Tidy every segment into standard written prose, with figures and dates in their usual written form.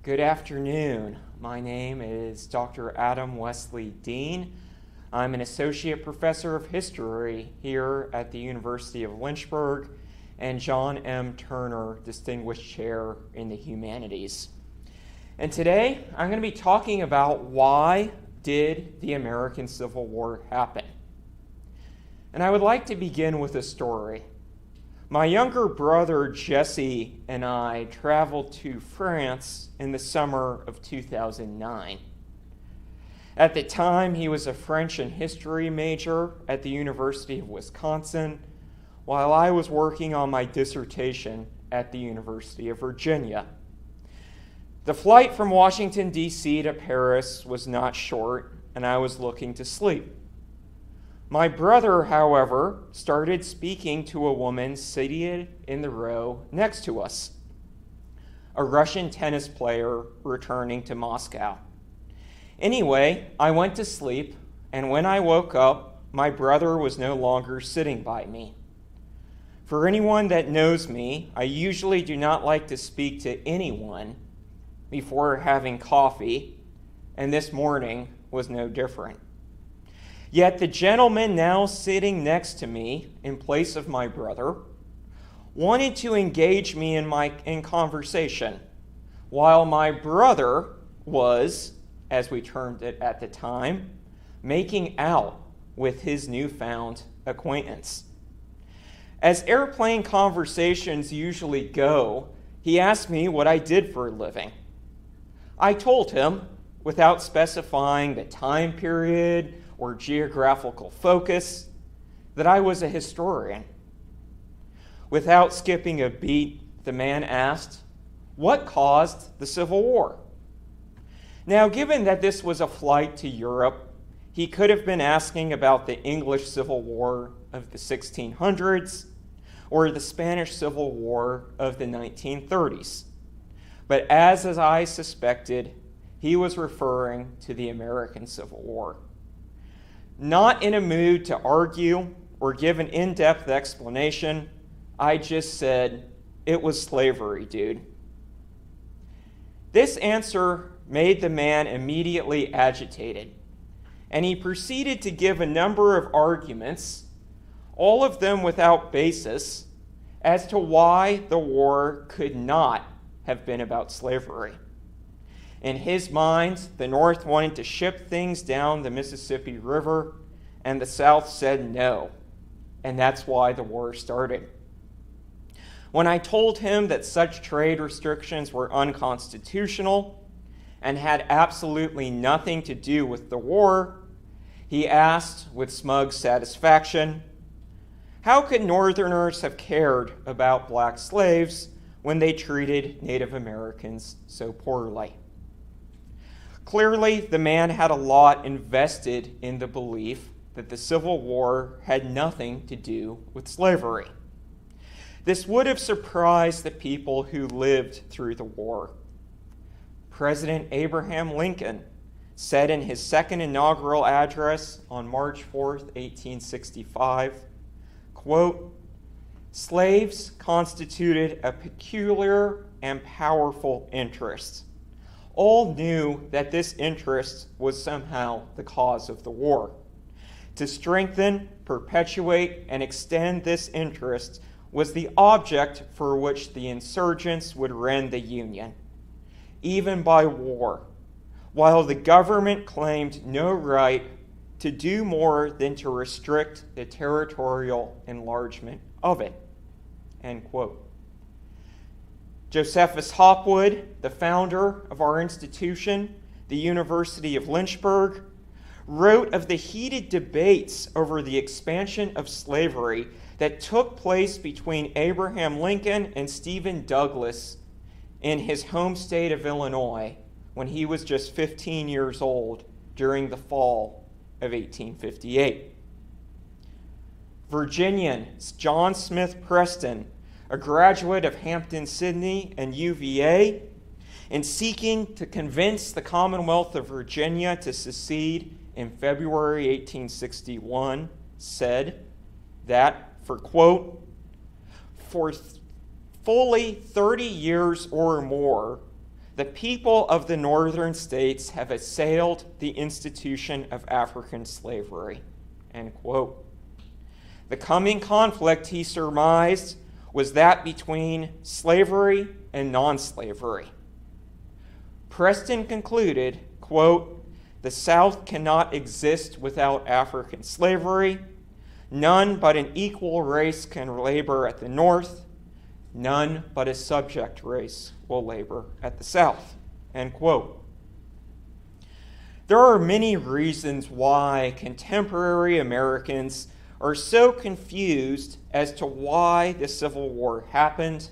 Good afternoon. My name is Dr. Adam Wesley Dean. I'm an associate professor of history here at the University of Lynchburg and John M. Turner Distinguished Chair in the Humanities. And today I'm going to be talking about why did the American Civil War happen? And I would like to begin with a story. My younger brother Jesse and I traveled to France in the summer of 2009. At the time, he was a French and history major at the University of Wisconsin, while I was working on my dissertation at the University of Virginia. The flight from Washington, D.C. to Paris was not short, and I was looking to sleep. My brother, however, started speaking to a woman seated in the row next to us, a Russian tennis player returning to Moscow. Anyway, I went to sleep, and when I woke up, my brother was no longer sitting by me. For anyone that knows me, I usually do not like to speak to anyone before having coffee, and this morning was no different. Yet the gentleman now sitting next to me, in place of my brother, wanted to engage me in conversation, while my brother was, as we termed it at the time, making out with his newfound acquaintance. As airplane conversations usually go, he asked me what I did for a living. I told him, without specifying the time period or geographical focus, that I was a historian. Without skipping a beat, the man asked, "What caused the Civil War?" Now, given that this was a flight to Europe, he could have been asking about the English Civil War of the 1600s or the Spanish Civil War of the 1930s. But as I suspected, he was referring to the American Civil War. Not in a mood to argue or give an in-depth explanation, I just said, "It was slavery, dude." This answer made the man immediately agitated, and he proceeded to give a number of arguments, all of them without basis, as to why the war could not have been about slavery. In his mind, the North wanted to ship things down the Mississippi River, and the South said no, and that's why the war started. When I told him that such trade restrictions were unconstitutional and had absolutely nothing to do with the war, he asked with smug satisfaction, how could Northerners have cared about black slaves when they treated Native Americans so poorly? Clearly, the man had a lot invested in the belief that the Civil War had nothing to do with slavery. This would have surprised the people who lived through the war. President Abraham Lincoln said in his second inaugural address on March 4th, 1865, quote, "Slaves constituted a peculiar and powerful interest. All knew that this interest was somehow the cause of the war. To strengthen, perpetuate, and extend this interest was the object for which the insurgents would rend the Union, even by war, while the government claimed no right to do more than to restrict the territorial enlargement of it." End quote. Josephus Hopwood, the founder of our institution, the University of Lynchburg, wrote of the heated debates over the expansion of slavery that took place between Abraham Lincoln and Stephen Douglas in his home state of Illinois when he was just 15 years old during the fall of 1858. Virginian John Smith Preston, a graduate of Hampton-Sydney and UVA, in seeking to convince the Commonwealth of Virginia to secede in February 1861, said that, for quote, "For fully 30 years or more, the people of the northern states have assailed the institution of African slavery, end quote. The coming conflict, he surmised, was that between slavery and non-slavery. Preston concluded, quote, "The South cannot exist without African slavery. None but an equal race can labor at the North. None but a subject race will labor at the South," end quote. There are many reasons why contemporary Americans are so confused as to why the Civil War happened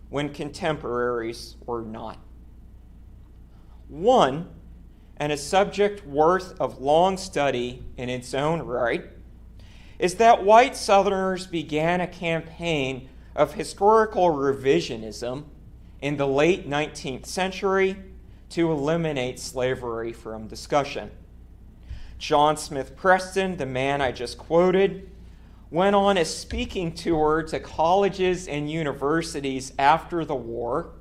when contemporaries were not. One, and a subject worth of long study in its own right, is that white Southerners began a campaign of historical revisionism in the late 19th century to eliminate slavery from discussion. John Smith Preston, the man I just quoted, went on a speaking tour to colleges and universities after the war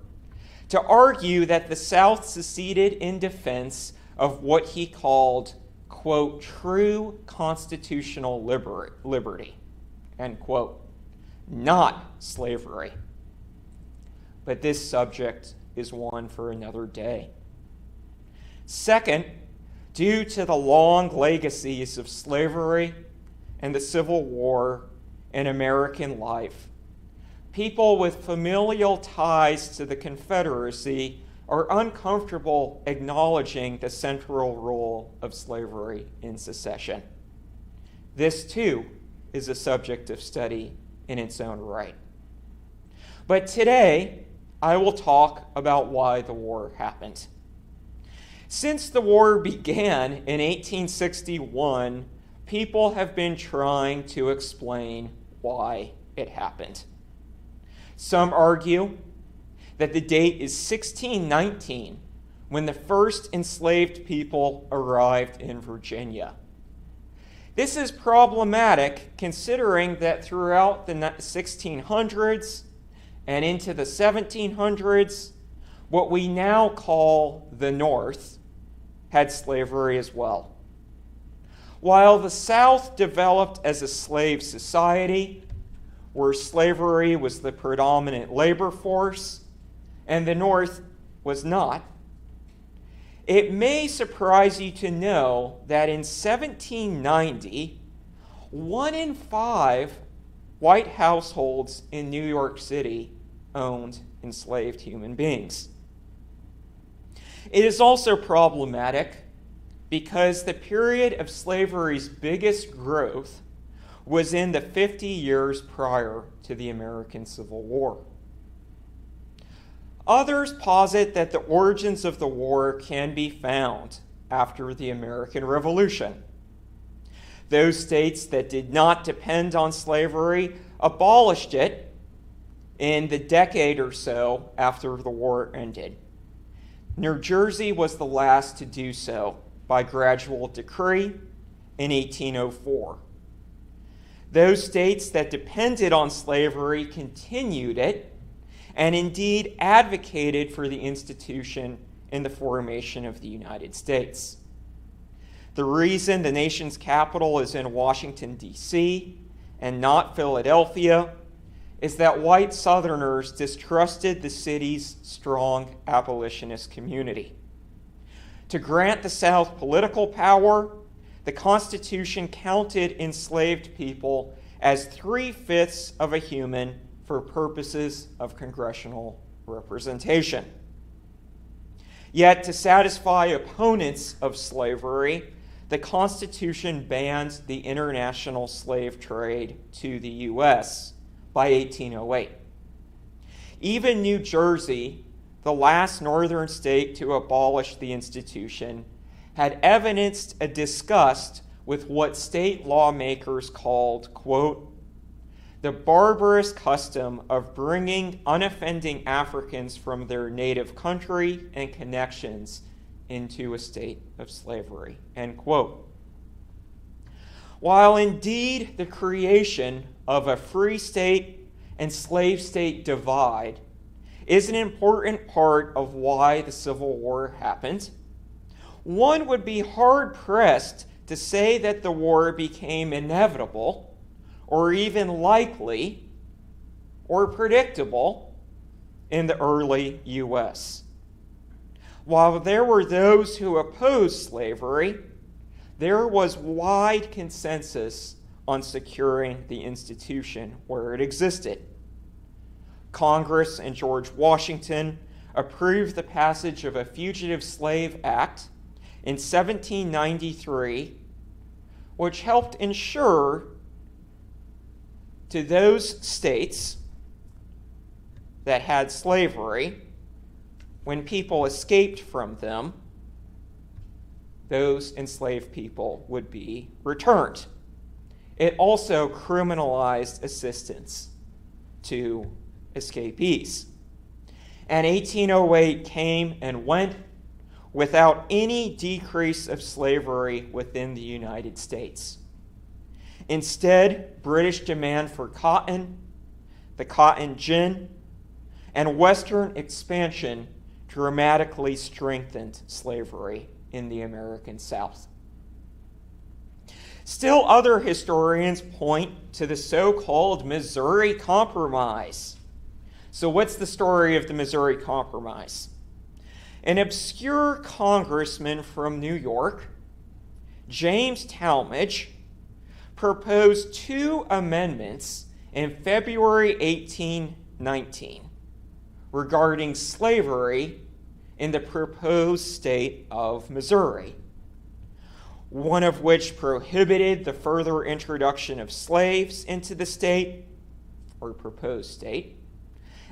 to argue that the South seceded in defense of what he called, quote, "true constitutional liberty," end quote, not slavery. But this subject is one for another day. Second, due to the long legacies of slavery and the Civil War in American life, people with familial ties to the Confederacy are uncomfortable acknowledging the central role of slavery in secession. This, too, is a subject of study in its own right. But today, I will talk about why the war happened. Since the war began in 1861, people have been trying to explain why it happened. Some argue that the date is 1619, when the first enslaved people arrived in Virginia. This is problematic considering that throughout the 1600s and into the 1700s, what we now call the North had slavery as well. While the South developed as a slave society, where slavery was the predominant labor force, and the North was not, it may surprise you to know that in 1790, 1 in 5 white households in New York City owned enslaved human beings. It is also problematic because the period of slavery's biggest growth was in the 50 years prior to the American Civil War. Others posit that the origins of the war can be found after the American Revolution. Those states that did not depend on slavery abolished it in the decade or so after the war ended. New Jersey was the last to do so by gradual decree in 1804. Those states that depended on slavery continued it and indeed advocated for the institution in the formation of the United States. The reason the nation's capital is in Washington, D.C., and not Philadelphia is that white Southerners distrusted the city's strong abolitionist community. To grant the South political power, the Constitution counted enslaved people as 3/5 of a human for purposes of congressional representation. Yet, to satisfy opponents of slavery, the Constitution banned the international slave trade to the U.S. by 1808. Even New Jersey, the last northern state to abolish the institution, had evidenced a disgust with what state lawmakers called, quote, "the barbarous custom of bringing unoffending Africans from their native country and connections into a state of slavery," end quote. While indeed the creation of a free state and slave state divide is an important part of why the Civil War happened, one would be hard-pressed to say that the war became inevitable, or even likely, or predictable in the early U.S. While there were those who opposed slavery, there was wide consensus on securing the institution where it existed. Congress and George Washington approved the passage of a Fugitive Slave Act in 1793, which helped ensure to those states that had slavery, when people escaped from them, those enslaved people would be returned. It also criminalized assistance to escapees. And 1808 came and went without any decrease of slavery within the United States. Instead, British demand for cotton, the cotton gin, and Western expansion dramatically strengthened slavery in the American South. Still, other historians point to the so-called Missouri Compromise. So what's the story of the Missouri Compromise? An obscure congressman from New York, James Talmadge, proposed 2 amendments in February 1819 regarding slavery in the proposed state of Missouri, one of which prohibited the further introduction of slaves into the state, or proposed state,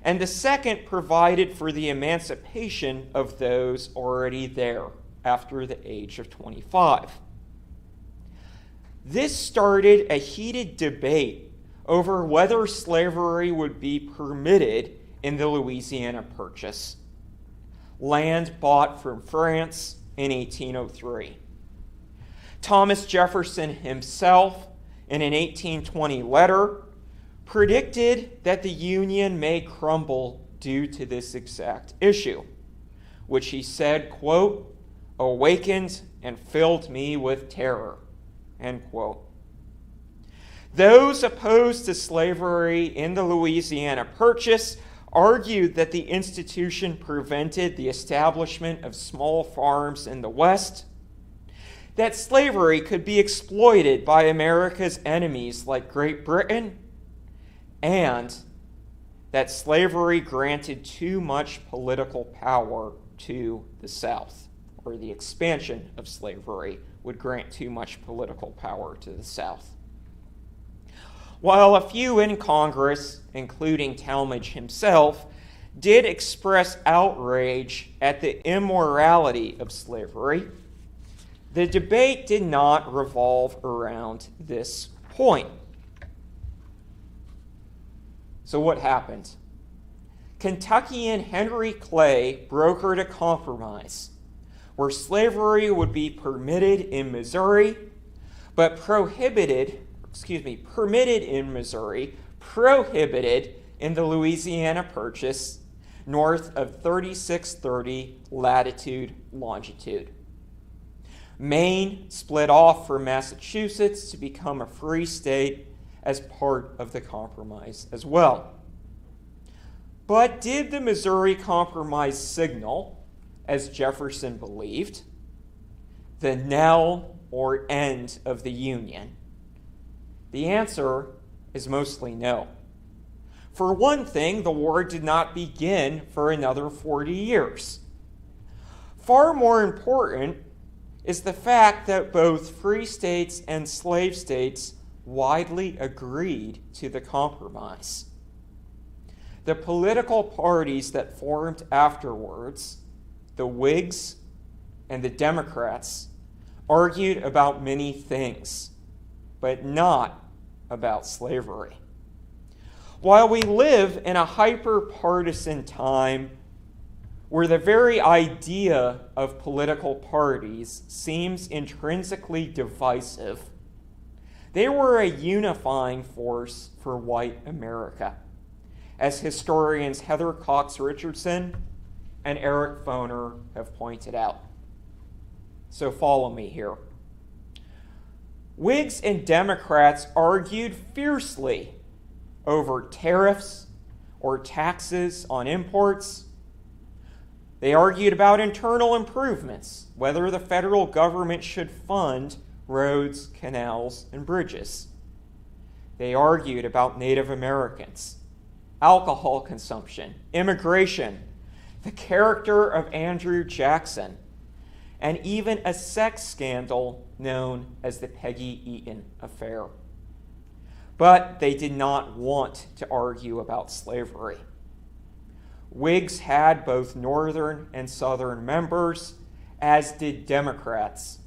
and the second provided for the emancipation of those already there after the age of 25. This started a heated debate over whether slavery would be permitted in the Louisiana Purchase, land bought from France in 1803. Thomas Jefferson himself, in an 1820 letter, predicted that the Union may crumble due to this exact issue, which he said, quote, awakened and filled me with terror, end quote. Those opposed to slavery in the Louisiana Purchase argued that the institution prevented the establishment of small farms in the West, that slavery could be exploited by America's enemies like Great Britain, and that slavery granted too much political power to the South, or the expansion of slavery would grant too much political power to the South. While a few in Congress, including Talmadge himself, did express outrage at the immorality of slavery, the debate did not revolve around this point. So what happened? Kentuckian Henry Clay brokered a compromise where slavery would be permitted in Missouri, but permitted in Missouri, prohibited in the Louisiana Purchase, north of 3630 latitude longitude. Maine split off from Massachusetts to become a free state as part of the compromise as well. But did the Missouri Compromise signal, as Jefferson believed, the knell or end of the Union? The answer is mostly no. For one thing, the war did not begin for another 40 years. Far more important is the fact that both free states and slave states widely agreed to the compromise. The political parties that formed afterwards, the Whigs and the Democrats, argued about many things, but not about slavery. While we live in a hyper-partisan time where the very idea of political parties seems intrinsically divisive, they were a unifying force for white America, as historians Heather Cox Richardson and Eric Foner have pointed out. So follow me here. Whigs and Democrats argued fiercely over tariffs or taxes on imports. They argued about internal improvements, whether the federal government should fund roads, canals, and bridges. They argued about Native Americans, alcohol consumption, immigration, the character of Andrew Jackson, and even a sex scandal known as the Peggy Eaton affair. But they did not want to argue about slavery. Whigs had both Northern and Southern members, as did Democrats.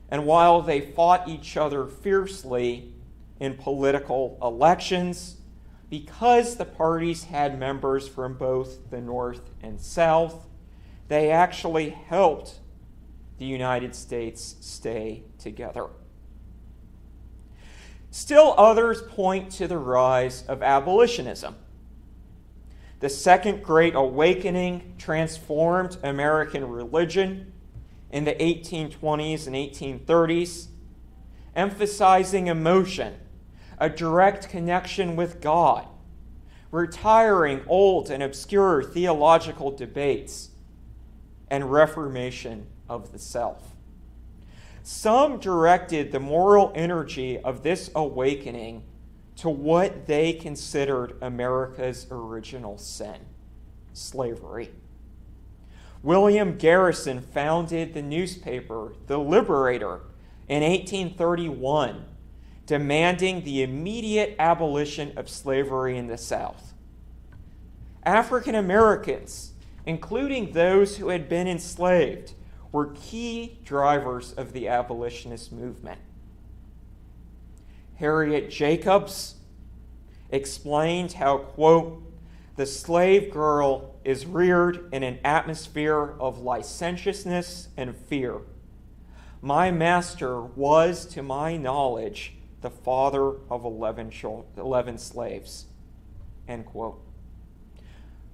And while they fought each other fiercely in political elections, because the parties had members from both the North and South, they actually helped the United States stay together. Still others point to the rise of abolitionism. The Second Great Awakening transformed American religion in the 1820s and 1830s, emphasizing emotion, a direct connection with God, retiring old and obscure theological debates, and reformation of the self. Some directed the moral energy of this awakening to what they considered America's original sin, slavery. William Garrison founded the newspaper The Liberator in 1831, demanding the immediate abolition of slavery in the South. African Americans, including those who had been enslaved, were key drivers of the abolitionist movement. Harriet Jacobs explained how, quote, the slave girl is reared in an atmosphere of licentiousness and fear. My master was, to my knowledge, the father of 11 slaves, end quote.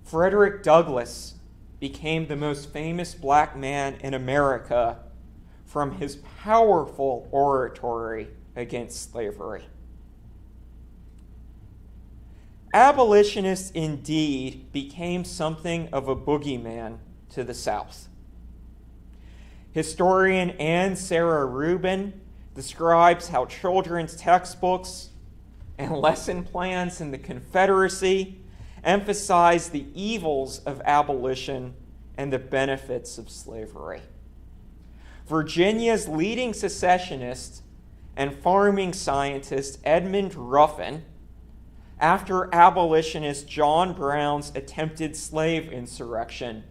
Frederick Douglass became the most famous black man in America from his powerful oratory against slavery. Abolitionists indeed became something of a boogeyman to the South. Historian Anne Sarah Rubin describes how children's textbooks and lesson plans in the Confederacy emphasize the evils of abolition and the benefits of slavery. Virginia's leading secessionist and farming scientist Edmund Ruffin, after abolitionist John Brown's attempted slave insurrection,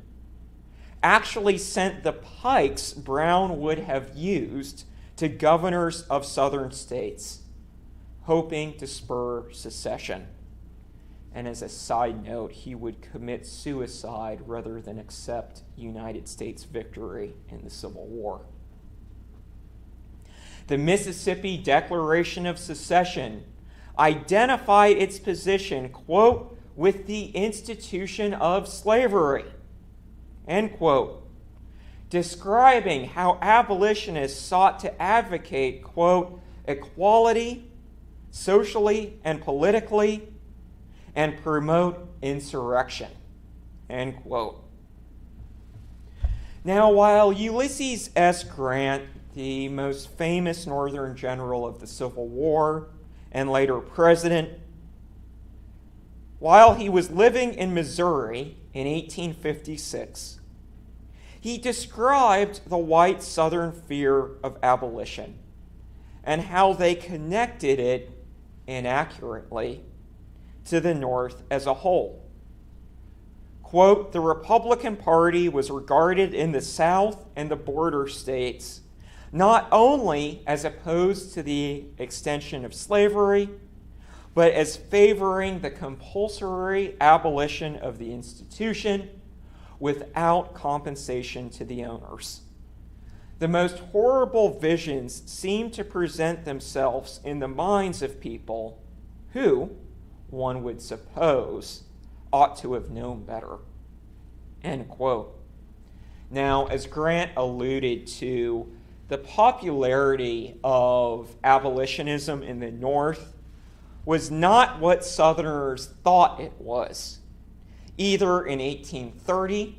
actually sent the pikes Brown would have used to governors of southern states, hoping to spur secession. And as a side note, he would commit suicide rather than accept United States victory in the Civil War. The Mississippi Declaration of Secession identified its position, quote, with the institution of slavery, end quote, describing how abolitionists sought to advocate, quote, equality socially and politically and promote insurrection, end quote. Now, while Ulysses S Grant, the most famous Northern general of the Civil War and later president, while he was living in Missouri in 1856, he described the white Southern fear of abolition and how they connected it inaccurately to the North as a whole. Quote, the Republican Party was regarded in the South and the border states not only as opposed to the extension of slavery, but as favoring the compulsory abolition of the institution without compensation to the owners. The most horrible visions seem to present themselves in the minds of people who, one would suppose, ought to have known better. End quote. Now, as Grant alluded to, the popularity of abolitionism in the North was not what Southerners thought it was, either in 1830,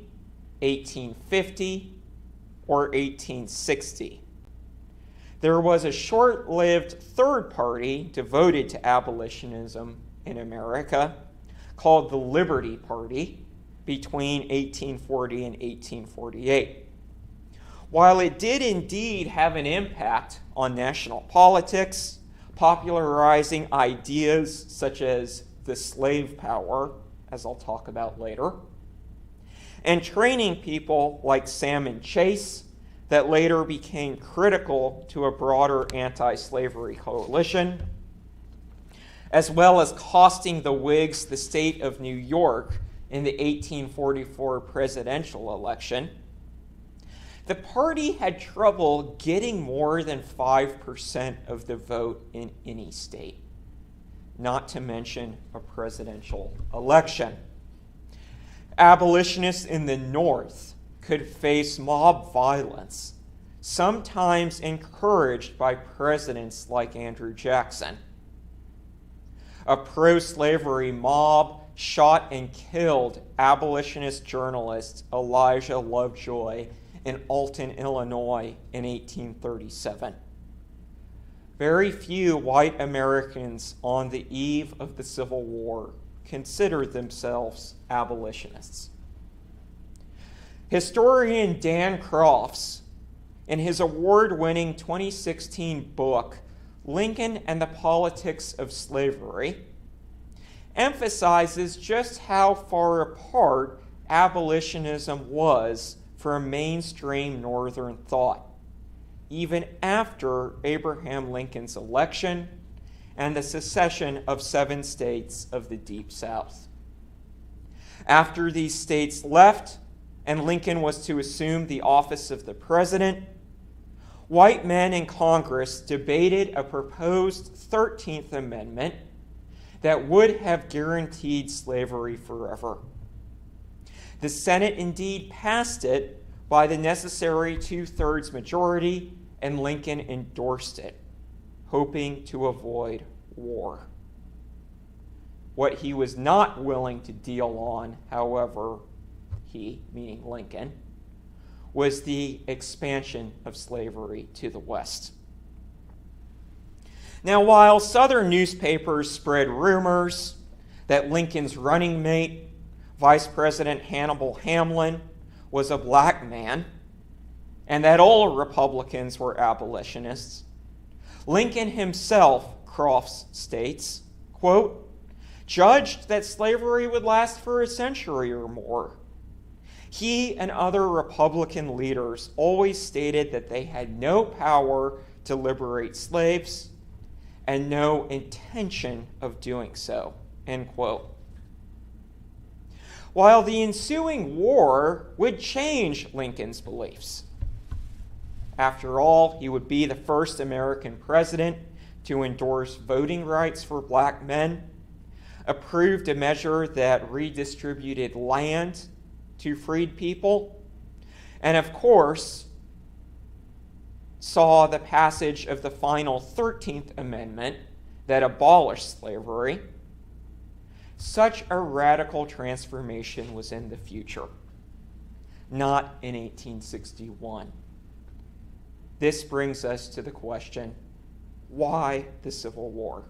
1850, or 1860. There was a short-lived third party devoted to abolitionism in America called the Liberty Party between 1840 and 1848. While it did indeed have an impact on national politics, popularizing ideas such as the slave power, as I'll talk about later, and training people like Salmon Chase that later became critical to a broader anti-slavery coalition, as well as costing the Whigs the state of New York in the 1844 presidential election, the party had trouble getting more than 5% of the vote in any state, not to mention a presidential election. Abolitionists in the North could face mob violence, sometimes encouraged by presidents like Andrew Jackson. A pro-slavery mob shot and killed abolitionist journalist Elijah Lovejoy in Alton, Illinois in 1837. Very few white Americans on the eve of the Civil War considered themselves abolitionists. Historian Dan Crofts, in his award-winning 2016 book, Lincoln and the Politics of Slavery, emphasizes just how far apart abolitionism was from mainstream Northern thought, even after Abraham Lincoln's election and the secession of 7 states of the Deep South. After these states left and Lincoln was to assume the office of the president, white men in Congress debated a proposed 13th Amendment that would have guaranteed slavery forever. The Senate indeed passed it by the necessary 2/3 majority, and Lincoln endorsed it, hoping to avoid war. What he was not willing to deal on, however, he, meaning Lincoln, was the expansion of slavery to the West. Now, while Southern newspapers spread rumors that Lincoln's running mate, Vice President Hannibal Hamlin, was a black man, and that all Republicans were abolitionists, Lincoln himself, Crofts states, quote, judged that slavery would last for a century or more. He and other Republican leaders always stated that they had no power to liberate slaves and no intention of doing so, end quote. While the ensuing war would change Lincoln's beliefs. After all, he would be the first American president to endorse voting rights for black men, approved a measure that redistributed land to freed people, and of course, saw the passage of the final 13th Amendment that abolished slavery. Such a radical transformation was in the future, not in 1861. This brings us to the question, why the Civil War?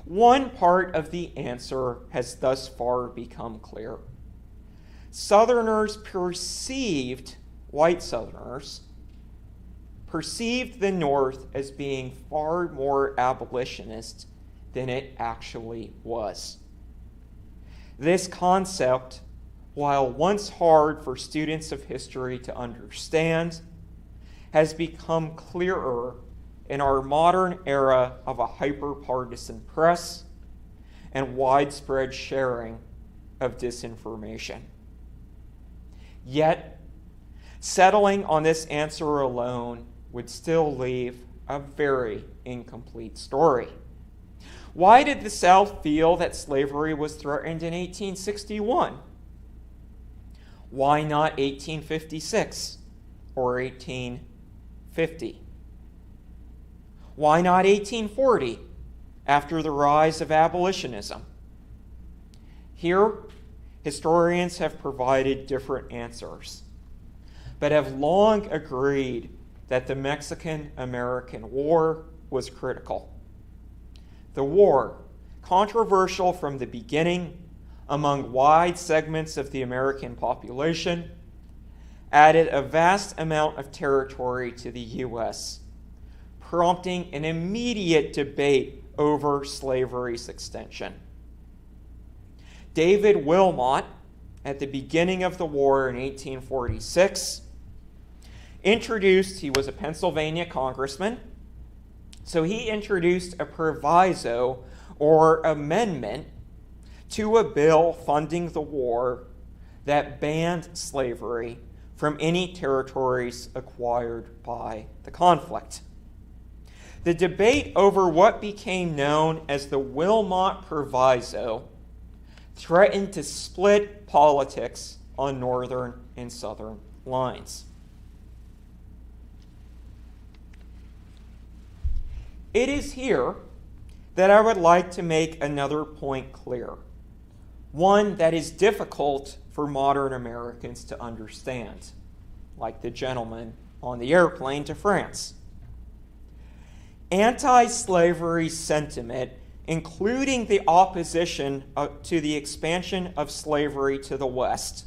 One part of the answer has thus far become clear. White Southerners, perceived the North as being far more abolitionist than it actually was. This concept, while once hard for students of history to understand, has become clearer in our modern era of a hyper-partisan press and widespread sharing of disinformation. Yet, settling on this answer alone would still leave a very incomplete story. Why did the South feel that slavery was threatened in 1861? Why not 1856 or 1850? Why not 1840, after the rise of abolitionism? Here, historians have provided different answers, but have long agreed that the Mexican-American War was critical. The war, controversial from the beginning among wide segments of the American population, added a vast amount of territory to the U.S., prompting an immediate debate over slavery's extension. David Wilmot, at the beginning of the war in 1846, he was a Pennsylvania congressman, so he introduced a proviso or amendment to a bill funding the war that banned slavery from any territories acquired by the conflict. The debate over what became known as the Wilmot Proviso threatened to split politics on northern and southern lines. It is here that I would like to make another point clear, one that is difficult for modern Americans to understand, like the gentleman on the airplane to France. Anti-slavery sentiment, including the opposition to the expansion of slavery to the West,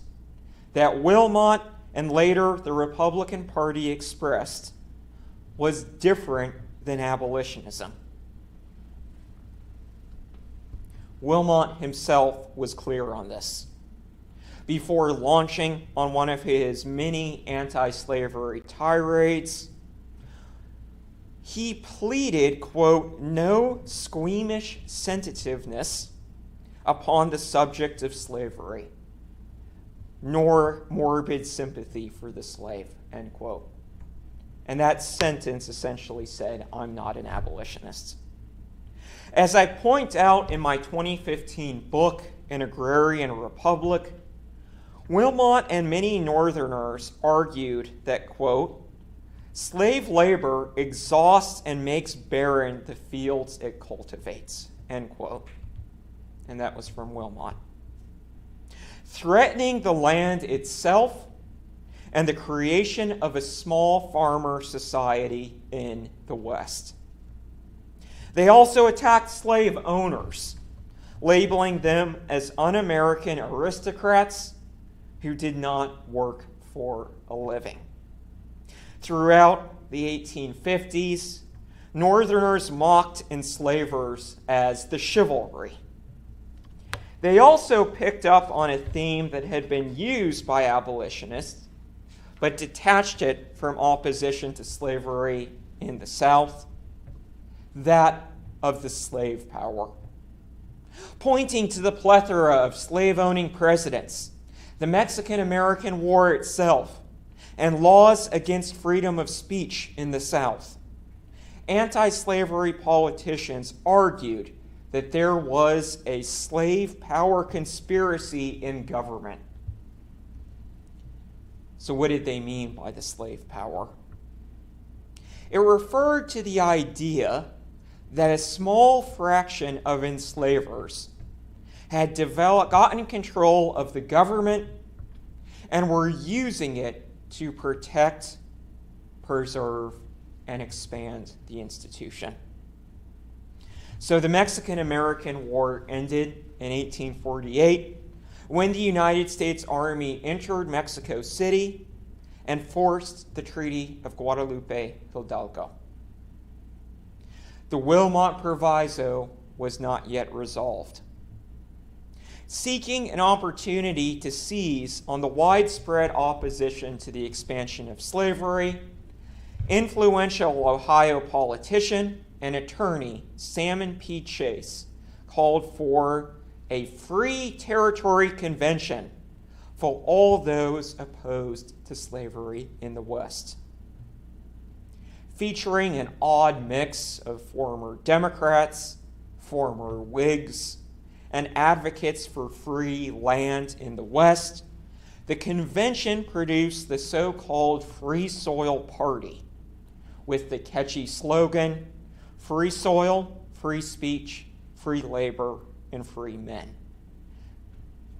that Wilmot and later the Republican Party expressed, was different than abolitionism. Wilmot himself was clear on this. Before launching on one of his many anti-slavery tirades, he pleaded, quote, no squeamish sensitiveness upon the subject of slavery, nor morbid sympathy for the slave, end quote. And that sentence essentially said, I'm not an abolitionist. As I point out in my 2015 book, An Agrarian Republic, Wilmot and many Northerners argued that, quote, slave labor exhausts and makes barren the fields it cultivates, end quote. And that was from Wilmot. Threatening the land itself and the creation of a small farmer society in the West. They also attacked slave owners, labeling them as un-American aristocrats who did not work for a living. Throughout the 1850s, Northerners mocked enslavers as the chivalry. They also picked up on a theme that had been used by abolitionists, but detached it from opposition to slavery in the South, that of the slave power. Pointing to the plethora of slave-owning presidents, the Mexican-American War itself, and laws against freedom of speech in the South, anti-slavery politicians argued that there was a slave power conspiracy in government. So what did they mean by the slave power? It referred to the idea that a small fraction of enslavers had gotten control of the government and were using it to protect, preserve, and expand the institution. So the Mexican-American War ended in 1848 when the United States Army entered Mexico City and forced the Treaty of Guadalupe Hidalgo. The Wilmot Proviso was not yet resolved. Seeking an opportunity to seize on the widespread opposition to the expansion of slavery, influential Ohio politician and attorney Salmon P. Chase called for a free territory convention for all those opposed to slavery in the West. Featuring an odd mix of former Democrats, former Whigs, and advocates for free land in the West, the convention produced the so-called Free Soil Party with the catchy slogan, "Free soil, free speech, free labor, and free men."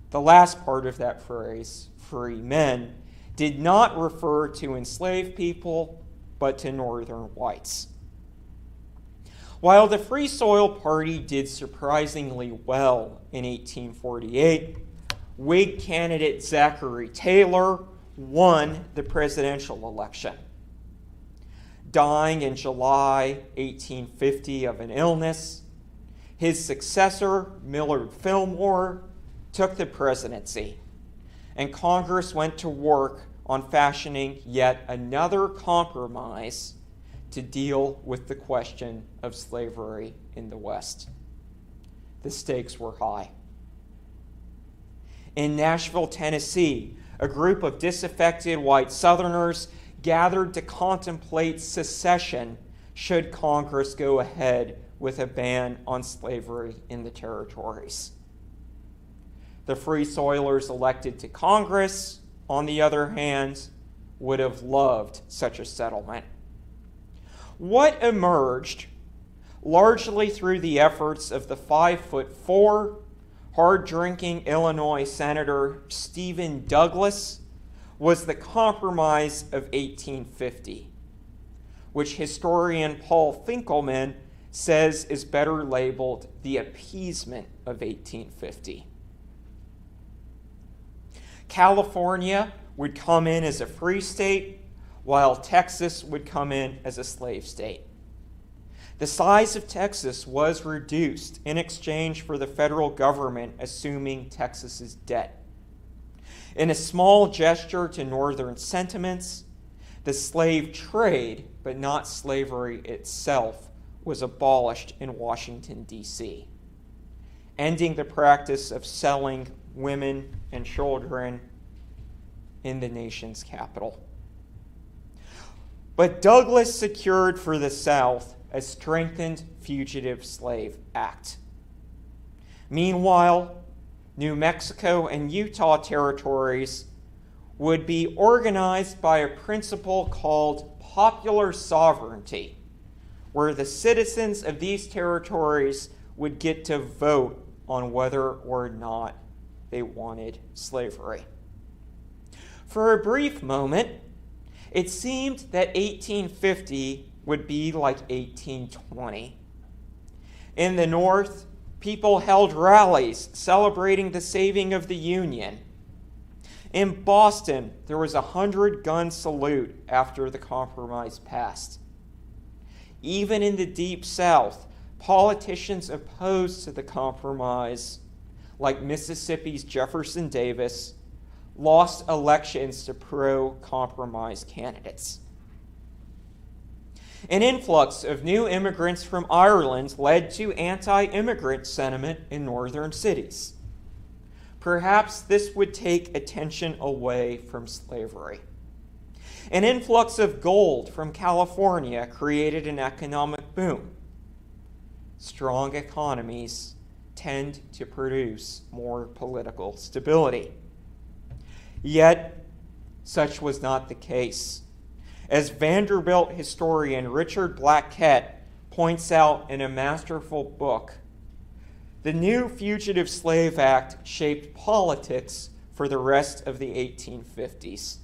The last part of that phrase, free men, did not refer to enslaved people, but to Northern whites. While the Free Soil Party did surprisingly well in 1848, Whig candidate Zachary Taylor won the presidential election. Dying in July 1850 of an illness, his successor, Millard Fillmore, took the presidency, and Congress went to work on fashioning yet another compromise to deal with the question of slavery in the West. The stakes were high. In Nashville, Tennessee, a group of disaffected white Southerners gathered to contemplate secession should Congress go ahead with a ban on slavery in the territories. The Free Soilers elected to Congress, on the other hand, would have loved such a settlement. What emerged, largely through the efforts of the 5'4", hard-drinking Illinois Senator Stephen Douglas, was the Compromise of 1850, which historian Paul Finkelman says is better labeled the Appeasement of 1850. California would come in as a free state, while Texas would come in as a slave state. The size of Texas was reduced in exchange for the federal government assuming Texas's debt. In a small gesture to Northern sentiments, the slave trade, but not slavery itself, was abolished in Washington, D.C., ending the practice of selling women and children in the nation's capital. But Douglas secured for the South a strengthened Fugitive Slave Act. Meanwhile, New Mexico and Utah territories would be organized by a principle called popular sovereignty, where the citizens of these territories would get to vote on whether or not they wanted slavery. For a brief moment, it seemed that 1850 would be like 1820. In the North, people held rallies celebrating the saving of the Union. In Boston, there was a 100-gun salute after the compromise passed. Even in the Deep South, politicians opposed to the compromise, like Mississippi's Jefferson Davis, lost elections to pro-compromise candidates. An influx of new immigrants from Ireland led to anti-immigrant sentiment in northern cities. Perhaps this would take attention away from slavery. An influx of gold from California created an economic boom. Strong economies tend to produce more political stability. Yet, such was not the case. As Vanderbilt historian Richard Blackett points out in a masterful book, the new Fugitive Slave Act shaped politics for the rest of the 1850s.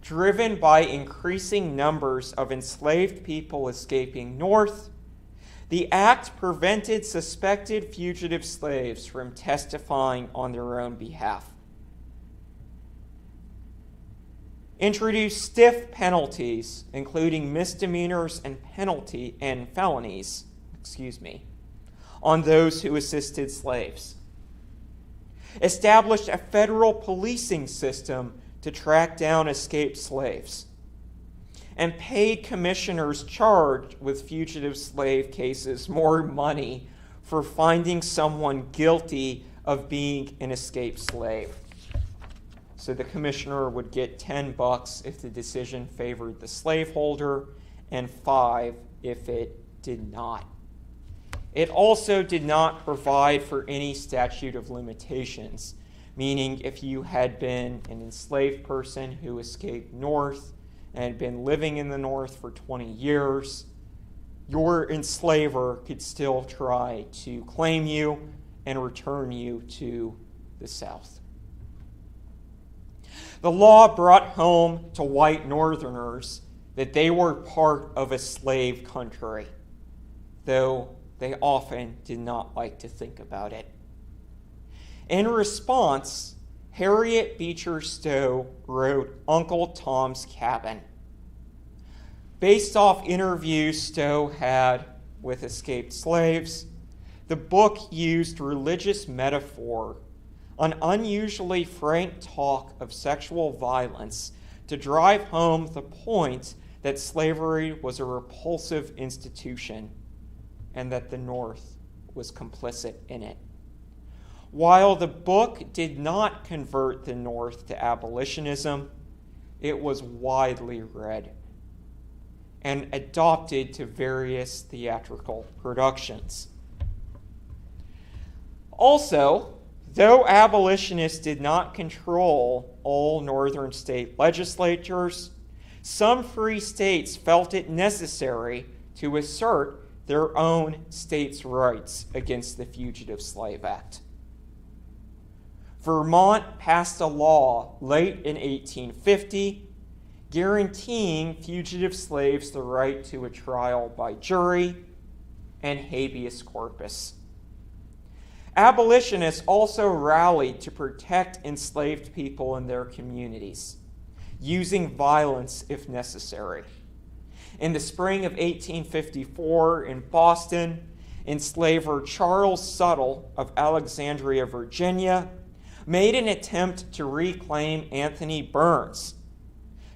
Driven by increasing numbers of enslaved people escaping north, the act prevented suspected fugitive slaves from testifying on their own behalf. Introduced stiff penalties, including misdemeanors and felonies, on those who assisted slaves. Established a federal policing system to track down escaped slaves, and paid commissioners charged with fugitive slave cases more money for finding someone guilty of being an escaped slave. So the commissioner would get $10 if the decision favored the slaveholder and $5 if it did not. it also did not provide for any statute of limitations, meaning if you had been an enslaved person who escaped north and had been living in the north for 20 years, your enslaver could still try to claim you and return you to the south. The law brought home to white Northerners that they were part of a slave country, though they often did not like to think about it. In response, Harriet Beecher Stowe wrote Uncle Tom's Cabin. Based off interviews Stowe had with escaped slaves, the book used religious metaphor, an unusually frank talk of sexual violence, to drive home the point that slavery was a repulsive institution and that the North was complicit in it. While the book did not convert the North to abolitionism, it was widely read and adopted to various theatrical productions. Also, though abolitionists did not control all Northern state legislatures, some free states felt it necessary to assert their own states' rights against the Fugitive Slave Act. Vermont passed a law late in 1850 guaranteeing fugitive slaves the right to a trial by jury and habeas corpus. Abolitionists also rallied to protect enslaved people in their communities, using violence if necessary. In the spring of 1854 in Boston, enslaver Charles Suttle of Alexandria, Virginia, made an attempt to reclaim Anthony Burns,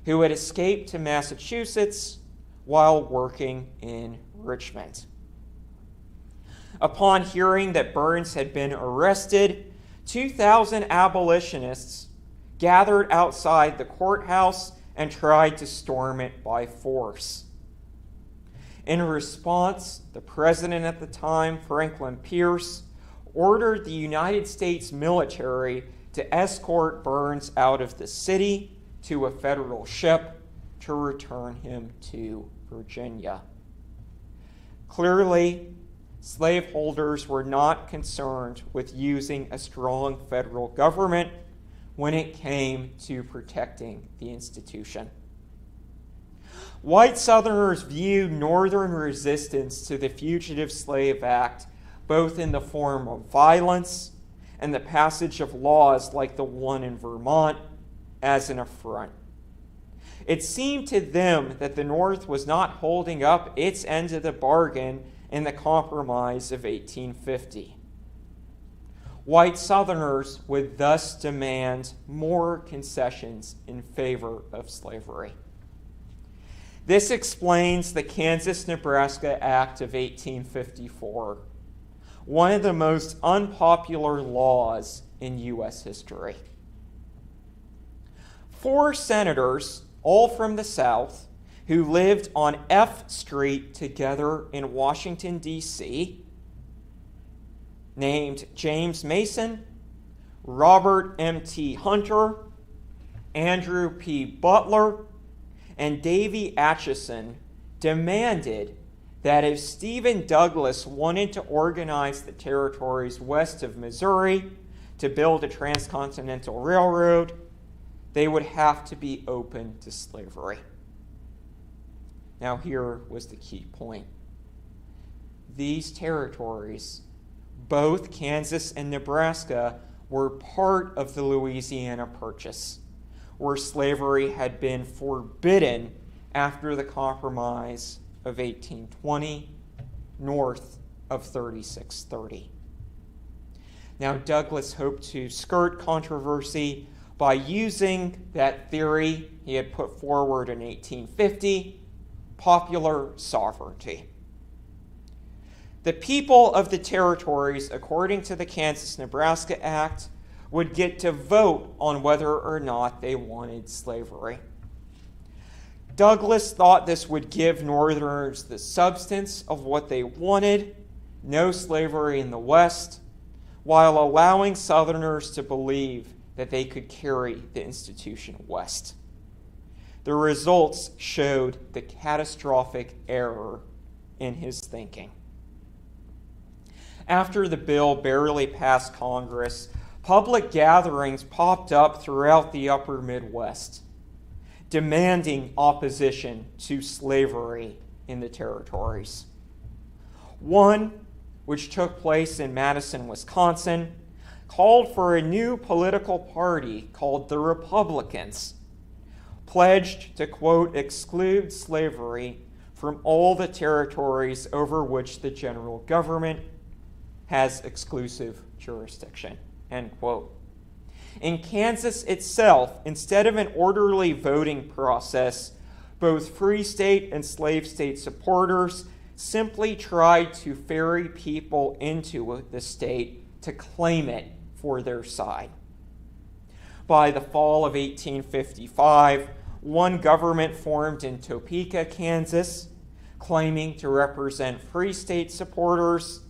who had escaped to Massachusetts while working in Richmond. Upon hearing that Burns had been arrested, 2,000 abolitionists gathered outside the courthouse and tried to storm it by force. In response, the president at the time, Franklin Pierce, ordered the United States military to escort Burns out of the city to a federal ship to return him to Virginia. Clearly, slaveholders were not concerned with using a strong federal government when it came to protecting the institution. White Southerners viewed Northern resistance to the Fugitive Slave Act both in the form of violence and the passage of laws like the one in Vermont as an affront. It seemed to them that the North was not holding up its end of the bargain in the Compromise of 1850. White Southerners would thus demand more concessions in favor of slavery. This explains the KansasNebraska Act of 1854, one of the most unpopular laws in U.S. history. 4 senators, all from the South, who lived on F Street together in Washington, D.C., named James Mason, Robert M.T. Hunter, Andrew P. Butler, and Davy Atchison, demanded that if Stephen Douglas wanted to organize the territories west of Missouri to build a transcontinental railroad, they would have to be open to slavery. Now, here was the key point. These territories, both Kansas and Nebraska, were part of the Louisiana Purchase, where slavery had been forbidden after the Compromise of 1820, north of 3630. Now, Douglas hoped to skirt controversy by using that theory he had put forward in 1850, popular sovereignty. The people of the territories, according to the KansasNebraska Act, would get to vote on whether or not they wanted slavery. Douglas thought this would give Northerners the substance of what they wanted no slavery in the West, while allowing Southerners to believe that they could carry the institution west. The results showed the catastrophic error in his thinking. After the bill barely passed Congress, public gatherings popped up throughout the upper Midwest, demanding opposition to slavery in the territories. One, which took place in Madison, Wisconsin, called for a new political party called the Republicans, pledged to, quote, exclude slavery from all the territories over which the general government has exclusive jurisdiction, end quote. In Kansas itself, instead of an orderly voting process, both Free State and Slave State supporters simply tried to ferry people into the state to claim it for their side. By the fall of 1855, one government formed in Topeka, Kansas, claiming to represent Free State supporters,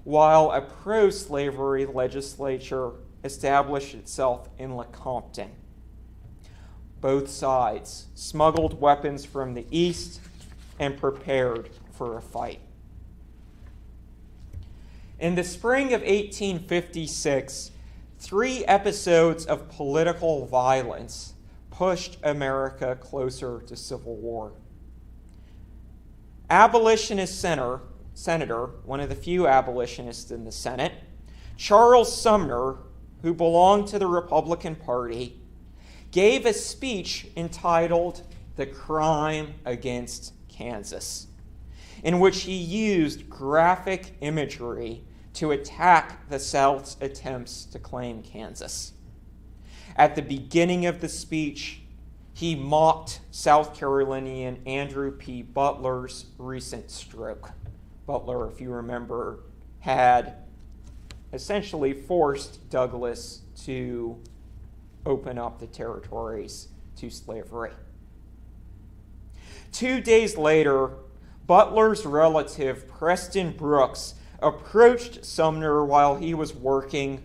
while a pro-slavery legislature established itself in Lecompton. Both sides smuggled weapons from the east and prepared for a fight. In the spring of 1856, 3 episodes of political violence pushed America closer to civil war. Abolitionist Senator, one of the few abolitionists in the Senate, Charles Sumner, who belonged to the Republican Party, gave a speech entitled "The Crime Against Kansas," in which he used graphic imagery to attack the South's attempts to claim Kansas. At the beginning of the speech, he mocked South Carolinian Andrew P. Butler's recent stroke. Butler, if you remember, had essentially forced Douglas to open up the territories to slavery. 2 days later, Butler's relative, Preston Brooks, approached Sumner while he was working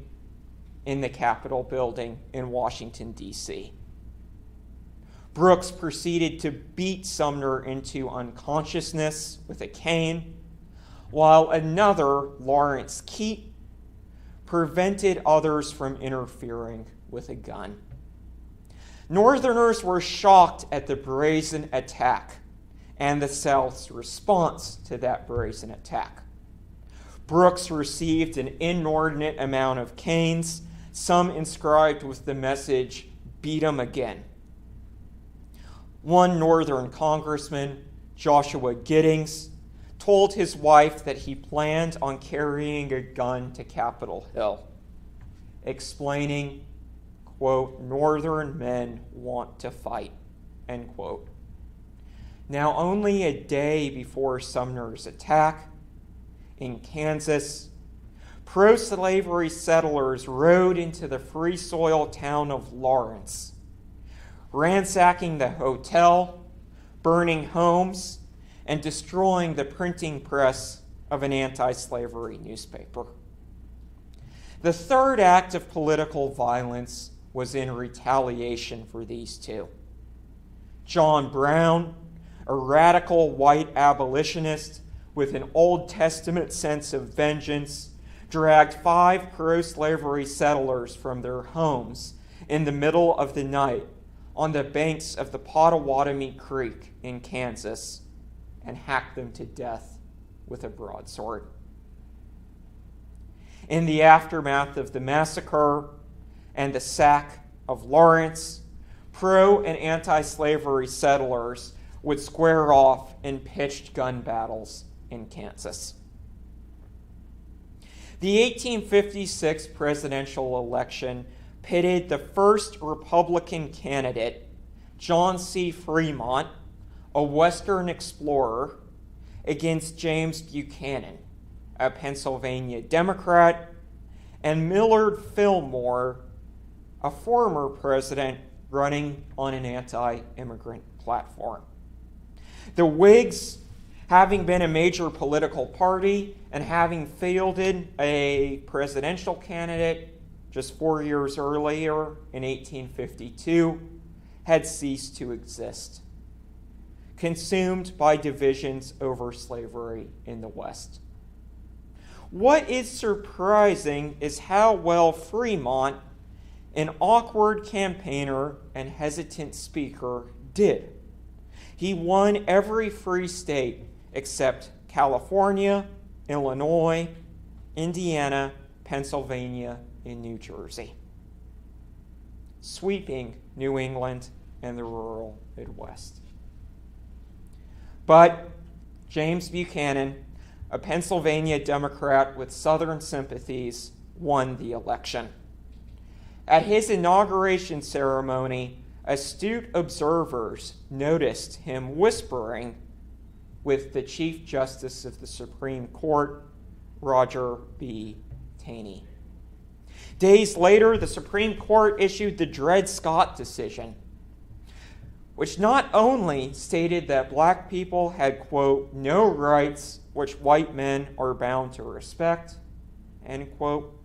in the Capitol building in Washington, D.C. Brooks proceeded to beat Sumner into unconsciousness with a cane, while another, Lawrence Keat, prevented others from interfering with a gun. Northerners were shocked at the brazen attack and the South's response to that brazen attack. Brooks received an inordinate amount of canes, some inscribed with the message, "Beat 'em again." One Northern congressman, Joshua Giddings, told his wife that he planned on carrying a gun to Capitol Hill, explaining, quote, "Northern men want to fight," end quote. Now, only a day before Sumner's attack, in Kansas, pro-slavery settlers rode into the free soil town of Lawrence, ransacking the hotel, burning homes, and destroying the printing press of an anti-slavery newspaper. The third act of political violence was in retaliation for these two. John Brown, a radical white abolitionist with an Old Testament sense of vengeance, dragged 5 pro-slavery settlers from their homes in the middle of the night on the banks of the Pottawatomie Creek in Kansas and hacked them to death with a broadsword. In the aftermath of the massacre and the sack of Lawrence, pro- and anti-slavery settlers would square off in pitched gun battles in Kansas. The 1856 presidential election pitted the first Republican candidate, John C. Fremont, a Western explorer, against James Buchanan, a Pennsylvania Democrat, and Millard Fillmore, a former president running on an anti-immigrant platform. The Whigs Having been a major political party and having fielded a presidential candidate just 4 years earlier in 1852, had ceased to exist, consumed by divisions over slavery in the West. What is surprising is how well Fremont, an awkward campaigner and hesitant speaker, did. He won every free state except California, Illinois, Indiana, Pennsylvania, and New Jersey, sweeping New England and the rural Midwest. But James Buchanan, a Pennsylvania Democrat with Southern sympathies, won the election. At his inauguration ceremony, astute observers noticed him whispering with the Chief Justice of the Supreme Court, Roger B. Taney. Days later, the Supreme Court issued the Dred Scott decision, which not only stated that black people had, quote, no rights which white men are bound to respect, end quote,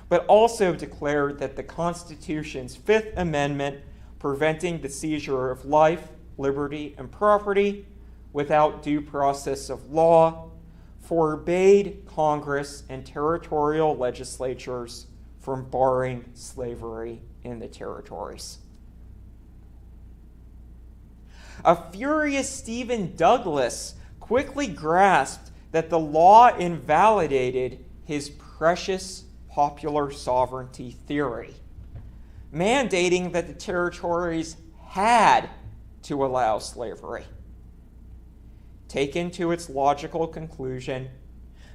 but also declared that the Constitution's Fifth Amendment preventing the seizure of life, liberty, and property without due process of law forbade Congress and territorial legislatures from barring slavery in the territories. A furious Stephen Douglas quickly grasped that the law invalidated his precious popular sovereignty theory, mandating that the territories had to allow slavery. Taken to its logical conclusion,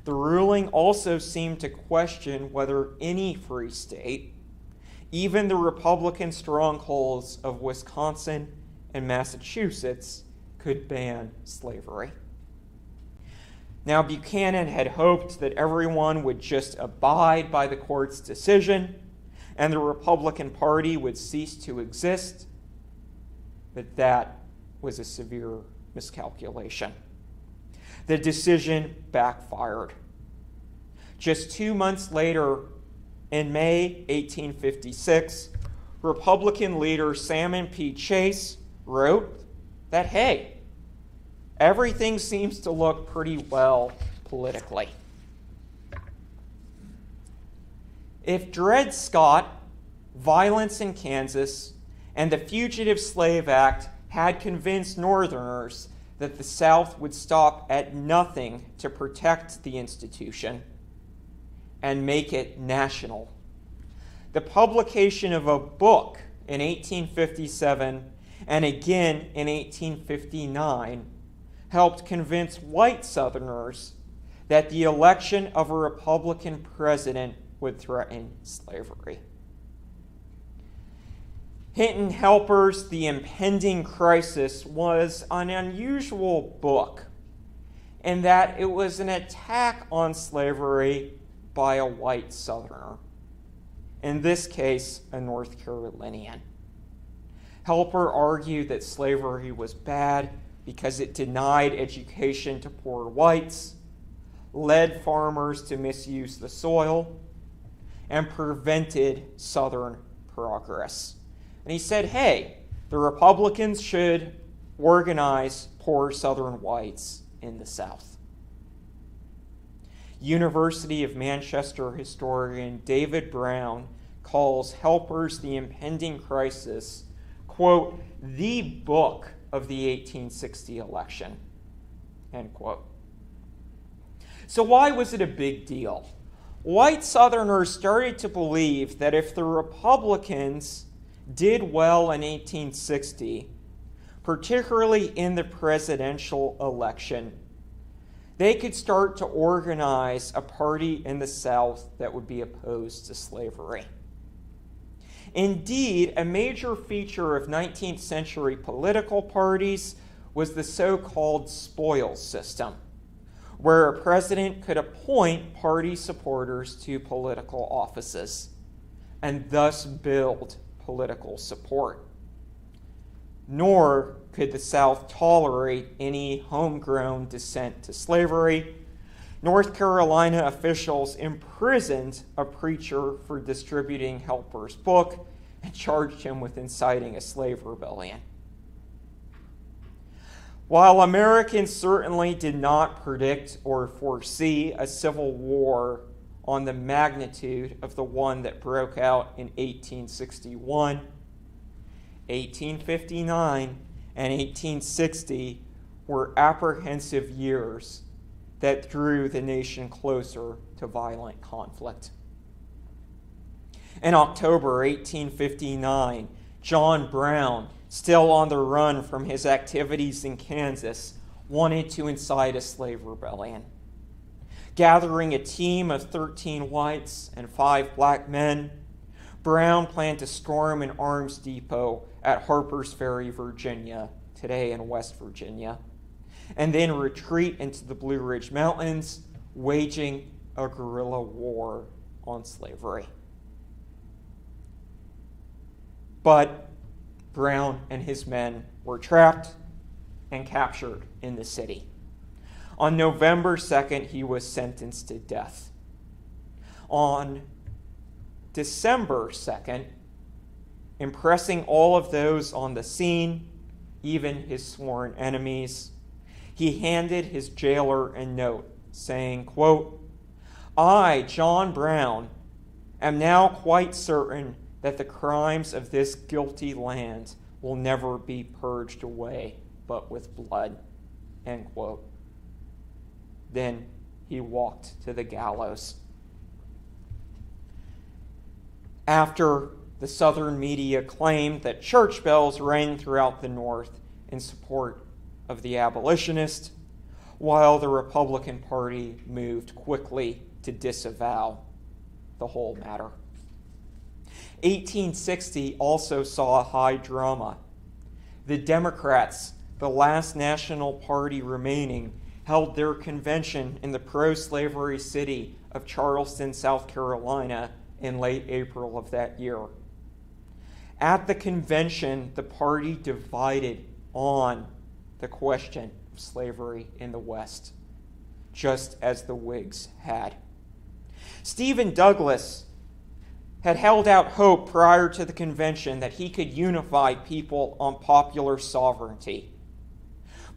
the ruling also seemed to question whether any free state, even the Republican strongholds of Wisconsin and Massachusetts, could ban slavery. Now, Buchanan had hoped that everyone would just abide by the court's decision and the Republican Party would cease to exist, but that was a severe miscalculation. The decision backfired. Just 2 months later, in May 1856, Republican leader Salmon P. Chase wrote that, hey, everything seems to look pretty well politically. If Dred Scott, violence in Kansas, and the Fugitive Slave Act had convinced Northerners that the South would stop at nothing to protect the institution and make it national, the publication of a book in 1857 and again in 1859 helped convince white Southerners that the election of a Republican president would threaten slavery. Hinton Helper's The Impending Crisis was an unusual book in that it was an attack on slavery by a white Southerner, in this case, a North Carolinian. Helper argued that slavery was bad because it denied education to poor whites, led farmers to misuse the soil, and prevented Southern progress. And he said, hey, the Republicans should organize poor Southern whites in the South. University of Manchester historian David Brown calls Helper's The Impending Crisis, quote, the book of the 1860 election, end quote. So why was it a big deal? White Southerners started to believe that if the Republicans did well in 1860, particularly in the presidential election, they could start to organize a party in the South that would be opposed to slavery. Indeed, a major feature of 19th century political parties was the so-called spoils system, where a president could appoint party supporters to political offices and thus build political support. nor could the South tolerate any homegrown dissent to slavery. North Carolina officials imprisoned a preacher for distributing Helper's book and charged him with inciting a slave rebellion. While Americans certainly did not predict or foresee a civil war on the magnitude of the one that broke out in 1861, 1859, and 1860 were apprehensive years that drew the nation closer to violent conflict. In October 1859, John Brown, still on the run from his activities in Kansas, wanted to incite a slave rebellion. Gathering a team of 13 whites and 5 black men, Brown planned to storm an arms depot at Harper's Ferry, Virginia, today in West Virginia, and then retreat into the Blue Ridge Mountains, waging a guerrilla war on slavery. But Brown and his men were trapped and captured in the city. On November 2nd, he was sentenced to death. On December 2nd, impressing all of those on the scene, even his sworn enemies, he handed his jailer a note saying, quote, "I, John Brown, am now quite certain that the crimes of this guilty land will never be purged away but with blood," end quote. Then he walked to the gallows. After the Southern media claimed that church bells rang throughout the North in support of the abolitionist, while the Republican Party moved quickly to disavow the whole matter. 1860 also saw high drama. The Democrats, the last national party remaining, held their convention in the pro-slavery city of Charleston, South Carolina, in late April of that year. At the convention, the party divided on the question of slavery in the West, just as the Whigs had. Stephen Douglas had held out hope prior to the convention that he could unify people on popular sovereignty.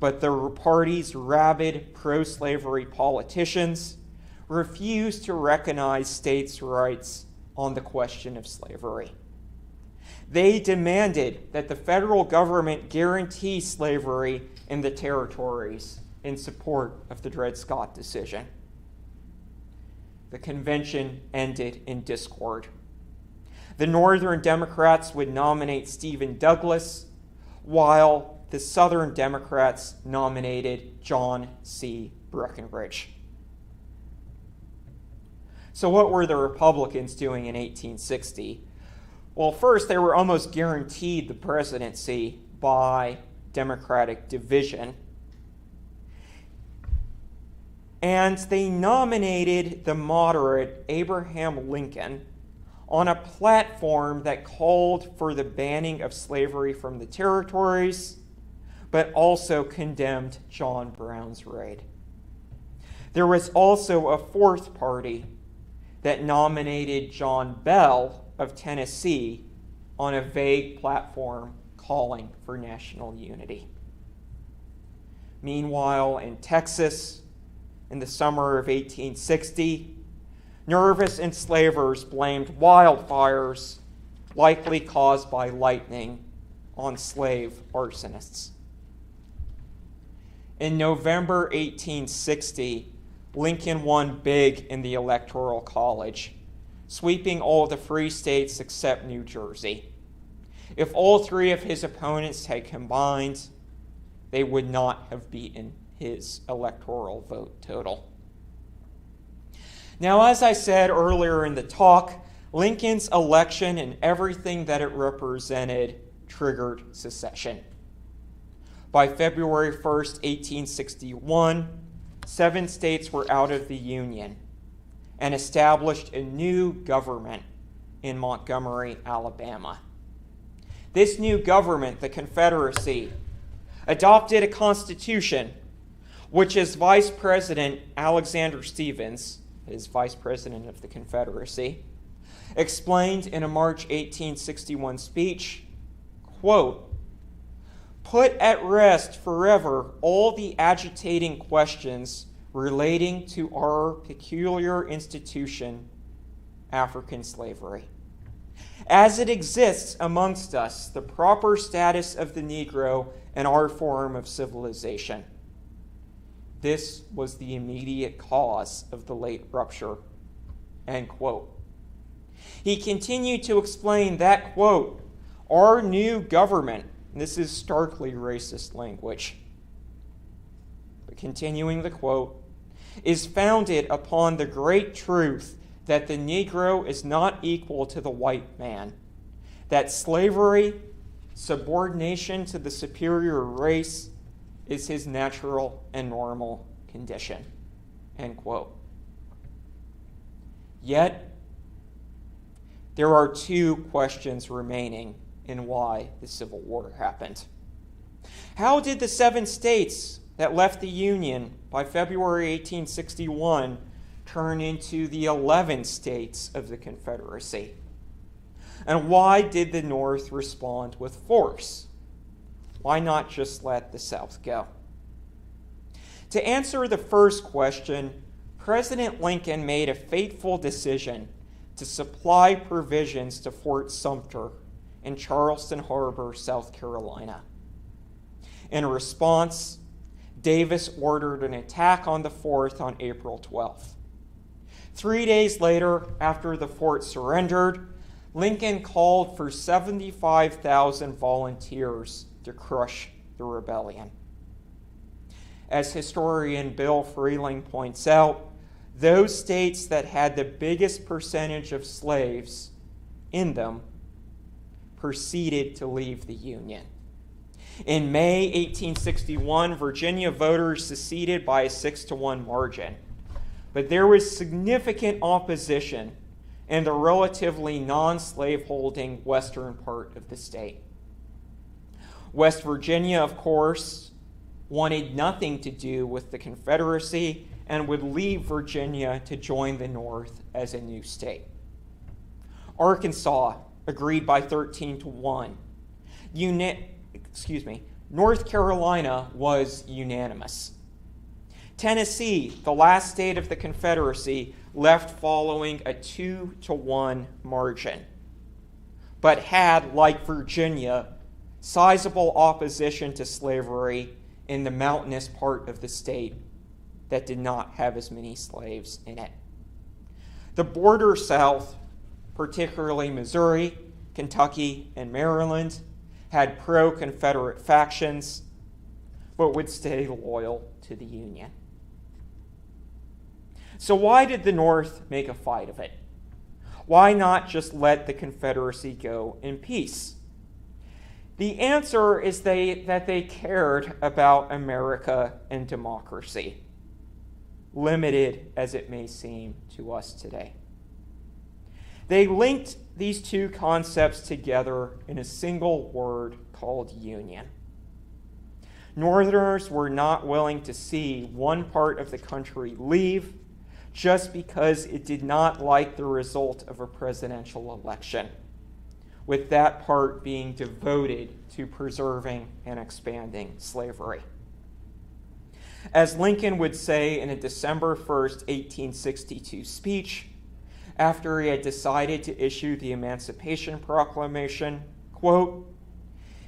But the party's rabid pro-slavery politicians refused to recognize states' rights on the question of slavery. They demanded that the federal government guarantee slavery in the territories in support of the Dred Scott decision. The convention ended in discord. The Northern Democrats would nominate Stephen Douglas, while the Southern Democrats nominated John C. Breckinridge. So what were the Republicans doing in 1860? Well, first, they were almost guaranteed the presidency by Democratic division. And they nominated the moderate Abraham Lincoln on a platform that called for the banning of slavery from the territories, but also condemned John Brown's raid. There was also a fourth party that nominated John Bell of Tennessee on a vague platform calling for national unity. Meanwhile, in Texas, in the summer of 1860, nervous enslavers blamed wildfires, likely caused by lightning, on slave arsonists. In November 1860, Lincoln won big in the Electoral College, sweeping all the free states except New Jersey. If all three of his opponents had combined, they would not have beaten his electoral vote total. Now, as I said earlier in the talk, Lincoln's election and everything that it represented triggered secession. By February 1st, 1861, 7 states were out of the Union and established a new government in Montgomery, Alabama. this new government, the Confederacy, adopted a constitution which, as Vice President Alexander Stephens, is Vice President of the Confederacy, explained in a March 1861 speech, quote, "Put at rest forever all the agitating questions relating to our peculiar institution, African slavery. As it exists amongst us, the proper status of the Negro and our form of civilization." This was the immediate cause of the late rupture, end quote. He continued to explain that, quote, "Our new government," this is starkly racist language, but continuing the quote, "is founded upon the great truth that the Negro is not equal to the white man, that slavery, subordination to the superior race, is his natural and normal condition," end quote. Yet, there are two questions remaining in why the Civil War happened. How did the 7 states that left the Union by February 1861 turn into the 11 states of the Confederacy? And why did the North respond with force? Why not just let the South go? To answer the first question, President Lincoln made a fateful decision to supply provisions to Fort Sumter in Charleston Harbor, South Carolina. In response, Davis ordered an attack on the fort on April 12th. 3 days later, after the fort surrendered, Lincoln called for 75,000 volunteers to crush the rebellion. As historian Bill Freeling points out, those states that had the biggest percentage of slaves in them proceeded to leave the Union. In May 1861, Virginia voters seceded by a 6-1 margin, but there was significant opposition in the relatively non-slaveholding western part of the state. West Virginia, of course, wanted nothing to do with the Confederacy and would leave Virginia to join the North as a new state. Arkansas agreed by 13-1. North Carolina was unanimous. Tennessee, the last state of the Confederacy, left following a 2-1 margin, but had, like Virginia, sizable opposition to slavery in the mountainous part of the state that did not have as many slaves in it. The border South, particularly Missouri, Kentucky, and Maryland, had pro-Confederate factions, but would stay loyal to the Union. So why did the North make a fight of it? Why not just let the Confederacy go in peace? The answer is that they cared about America and democracy, limited as it may seem to us today. They linked these two concepts together in a single word called union. Northerners were not willing to see one part of the country leave just because it did not like the result of a presidential election, with that part being devoted to preserving and expanding slavery. As Lincoln would say in a December 1st, 1862 speech, after he had decided to issue the Emancipation Proclamation, quote,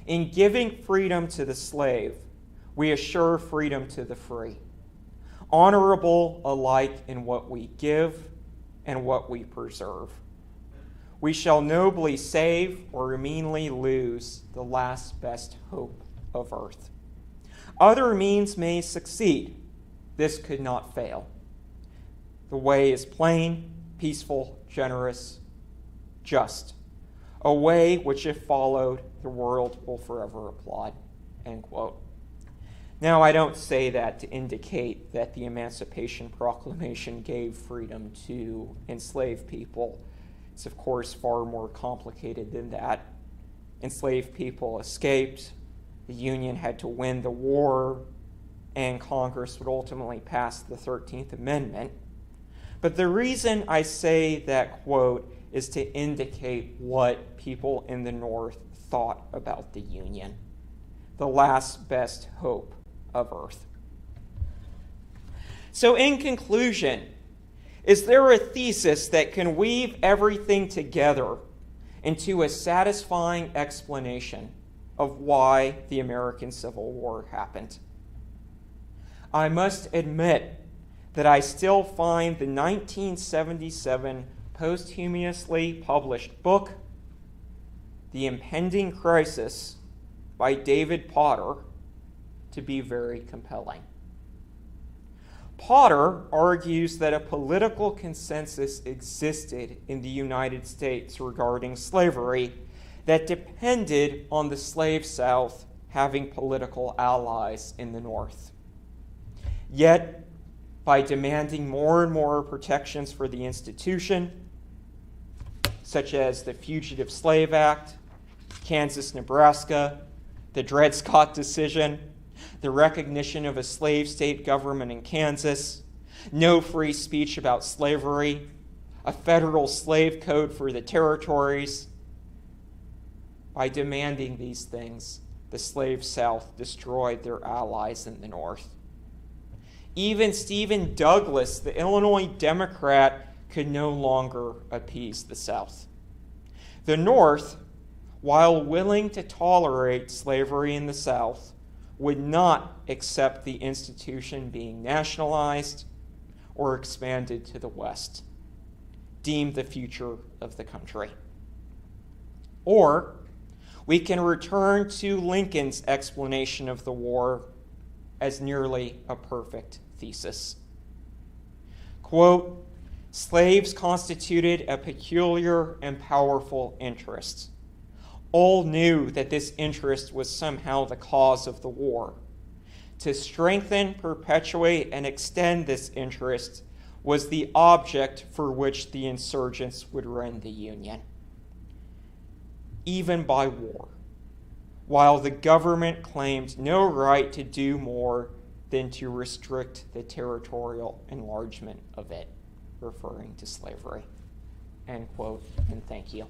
"In giving freedom to the slave, we assure freedom to the free, honorable alike in what we give and what we preserve. We shall nobly save or meanly lose the last best hope of earth. Other means may succeed. This could not fail. The way is plain, peaceful, generous, just. A way which, if followed, the world will forever applaud." End quote. Now, I don't say that to indicate that the Emancipation Proclamation gave freedom to enslaved people. It's, of course, far more complicated than that. enslaved people escaped, the Union had to win the war, and Congress would ultimately pass the 13th Amendment. But the reason I say that quote is to indicate what people in the North thought about the Union, the last best hope of Earth. So in conclusion, is there a thesis that can weave everything together into a satisfying explanation of why the American Civil War happened? I must admit that I still find the 1977 posthumously published book, The Impending Crisis by David Potter, to be very compelling. Potter argues that a political consensus existed in the United States regarding slavery that depended on the slave South having political allies in the North. Yet, by demanding more and more protections for the institution, such as the Fugitive Slave Act, KansasNebraska, the Dred Scott decision, the recognition of a slave state government in Kansas, no free speech about slavery, a federal slave code for the territories. By demanding these things, the slave South destroyed their allies in the North. Even Stephen Douglas, the Illinois Democrat, could no longer appease the South. The North, while willing to tolerate slavery in the South, would not accept the institution being nationalized or expanded to the West, deemed the future of the country. Or we can return to Lincoln's explanation of the war as nearly a perfect thesis. Quote, slaves constituted a peculiar and powerful interest. All knew that this interest was somehow the cause of the war. To strengthen, perpetuate, and extend this interest was the object for which the insurgents would rend the Union, even by war, while the government claimed no right to do more than to restrict the territorial enlargement of it, referring to slavery. End quote, and thank you.